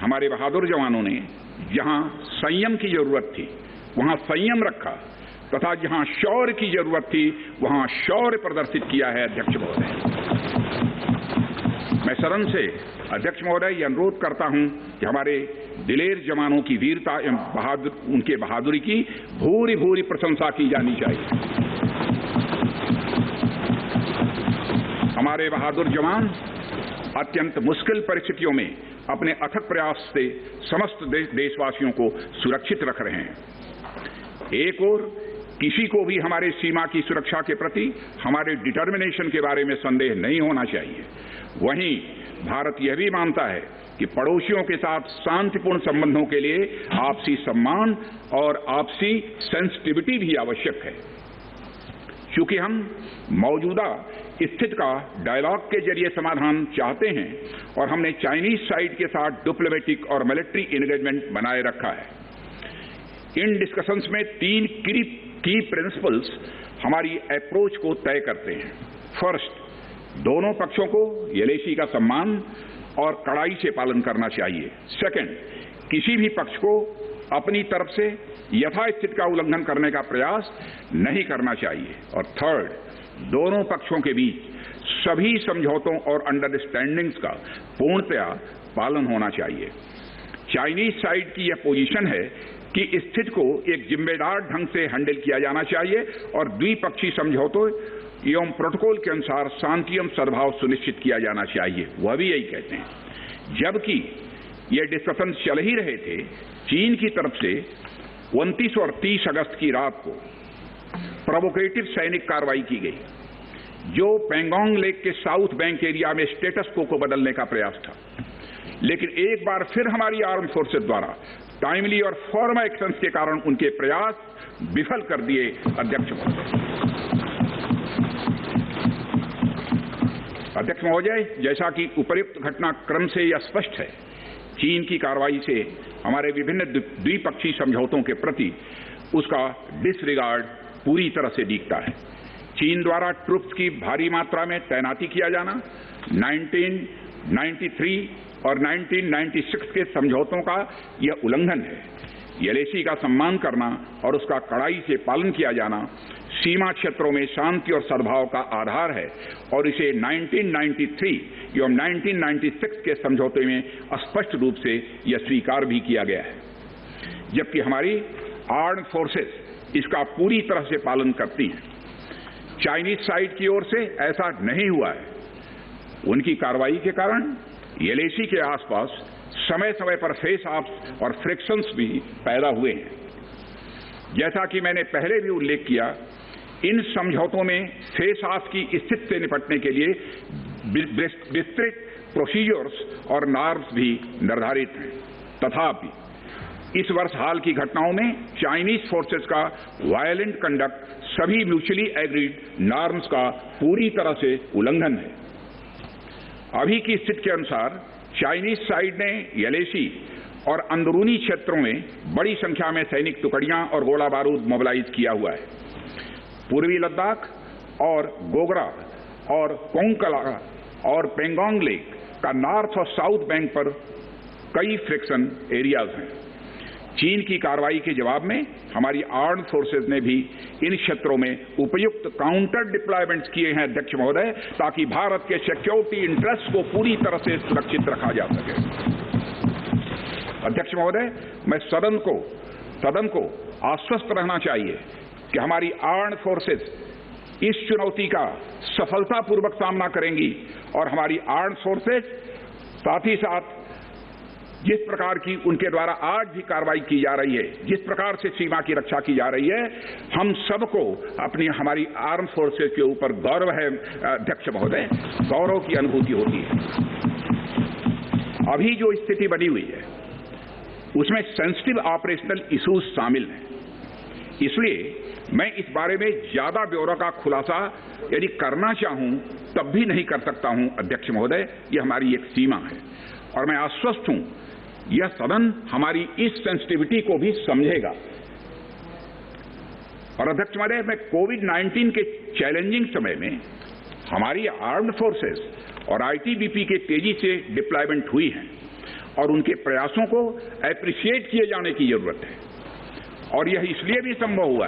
हमारे बहादुर जवानों ने जहां संयम की जरूरत थी वहां संयम रखा तथा जहां शौर्य की जरूरत थी वहां शौर्य प्रदर्शित किया है। अध्यक्ष महोदय, मैं सदन से अध्यक्ष महोदय ये अनुरोध करता हूं कि हमारे दिलेर जवानों की वीरता एवं उनके बहादुरी की भूरी भूरी प्रशंसा की जानी चाहिए। हमारे बहादुर जवान अत्यंत मुश्किल परिस्थितियों में अपने अथक प्रयास से समस्त देशवासियों को सुरक्षित रख रहे हैं। एक ओर किसी को भी हमारे सीमा की सुरक्षा के प्रति हमारे डिटर्मिनेशन के बारे में संदेह नहीं होना चाहिए। वहीं भारत यह भी मानता है कि पड़ोसियों के साथ शांतिपूर्ण संबंधों के लिए आपसी सम्मान और आपसी सेंसिटिविटी भी आवश्यक है। क्योंकि हम मौजूदा स्थिति का डायलॉग के जरिए समाधान चाहते हैं और हमने चाइनीज साइड के साथ डिप्लोमेटिक और मिलिट्री एंगेजमेंट बनाए रखा है। इन डिस्कशंस में 3 की प्रिंसिपल्स हमारी अप्रोच को तय करते हैं। फर्स्ट, दोनों पक्षों को एलएसी का सम्मान और कड़ाई से पालन करना चाहिए। सेकंड, किसी भी पक्ष को अपनी तरफ से यथास्थिति का उल्लंघन करने का प्रयास नहीं करना चाहिए। और थर्ड, दोनों पक्षों के बीच सभी समझौतों और अंडरस्टैंडिंग्स का पूर्णतया पालन होना चाहिए। चाइनीज साइड की यह पोजीशन है कि स्थिति को एक जिम्मेदार ढंग से हैंडल किया जाना चाहिए और द्विपक्षीय समझौतों एवं प्रोटोकॉल के अनुसार शांति एवं सद्भाव सुनिश्चित किया जाना चाहिए। वह भी यही कहते हैं। जबकि ये डिस्कशन चल ही रहे थे, चीन की तरफ से 29 और 30 अगस्त की रात को प्रोवोकेटिव सैनिक कार्रवाई की गई, जो पेंगोंग लेक के साउथ बैंक एरिया में स्टेटस को बदलने का प्रयास था। लेकिन एक बार फिर हमारी आर्म फोर्सेज द्वारा टाइमली और फॉर्म एक्शंस के कारण उनके प्रयास विफल कर दिए। अध्यक्ष महोदय, जैसा कि उपर्युक्त घटनाक्रम से यह स्पष्ट है, चीन की कार्रवाई से हमारे विभिन्न द्विपक्षीय समझौतों के प्रति उसका डिसरिगार्ड पूरी तरह से दिखता है। चीन द्वारा ट्रूप्स की भारी मात्रा में तैनाती किया जाना 1993 और 1996 के समझौतों का यह उल्लंघन है। एलएसी का सम्मान करना और उसका कड़ाई से पालन किया जाना सीमा क्षेत्रों में शांति और सद्भाव का आधार है और इसे 1993 एवं 1996 के समझौते में स्पष्ट रूप से यह स्वीकार भी किया गया है। जबकि हमारी आर्म्ड फोर्सेस इसका पूरी तरह से पालन करती हैं। चाइनीज साइड की ओर से ऐसा नहीं हुआ है। उनकी कार्रवाई के कारण एलएसी के आसपास समय समय पर फेस ऑफ्स और फ्रिक्शंस भी पैदा हुए हैं। जैसा कि मैंने पहले भी उल्लेख किया, इन समझौतों में फेस ऑफ की स्थिति से निपटने के लिए विस्तृत प्रोसीजर्स और नॉर्म्स भी निर्धारित हैं। तथापि इस वर्ष हाल की घटनाओं में चाइनीज फोर्सेस का वायलेंट कंडक्ट सभी म्यूचुअली एग्रीड नॉर्म्स का पूरी तरह से उल्लंघन है। अभी की स्थिति के अनुसार चाइनीज साइड ने एलएसी और अंदरूनी क्षेत्रों में बड़ी संख्या में सैनिक टुकड़ियां और गोला बारूद मोबिलाइज किया हुआ है। पूर्वी लद्दाख और गोगरा और कोंकला और पेंगोंग लेक का नॉर्थ और साउथ बैंक पर कई फ्रिक्शन एरियाज हैं। चीन की कार्रवाई के जवाब में हमारी आर्म्ड फोर्सेज ने भी इन क्षेत्रों में उपयुक्त काउंटर डिप्लॉयमेंट्स किए हैं। अध्यक्ष महोदय, ताकि भारत के सिक्योरिटी इंटरेस्ट को पूरी तरह से सुरक्षित रखा जा सके। अध्यक्ष महोदय, मैं सदन को आश्वस्त रहना चाहिए कि हमारी आर्म्ड फोर्सेज इस चुनौती का सफलतापूर्वक सामना करेंगी और हमारी आर्म्ड फोर्सेज साथ ही साथ जिस प्रकार की उनके द्वारा आज भी कार्रवाई की जा रही है, जिस प्रकार से सीमा की रक्षा की जा रही है, हम सबको हमारी आर्म फोर्सेज के ऊपर गौरव है। अध्यक्ष महोदय, गौरव की अनुभूति होती है। अभी जो स्थिति बनी हुई है उसमें सेंसिटिव ऑपरेशनल इश्यूज शामिल हैं। इसलिए मैं इस बारे में ज्यादा ब्यौरा का खुलासा यदि करना चाहूं तब भी नहीं कर सकता हूं। अध्यक्ष महोदय, यह हमारी एक सीमा है और मैं आश्वस्त हूं यह सदन हमारी इस सेंसिटिविटी को भी समझेगा। और अध्यक्ष महोदय, मैं कोविड-19 के चैलेंजिंग समय में हमारी आर्म्ड फोर्सेस और आईटीबीपी के तेजी से डिप्लॉयमेंट हुई हैं और उनके प्रयासों को एप्रिशिएट किए जाने की जरूरत है। और यह इसलिए भी संभव हुआ है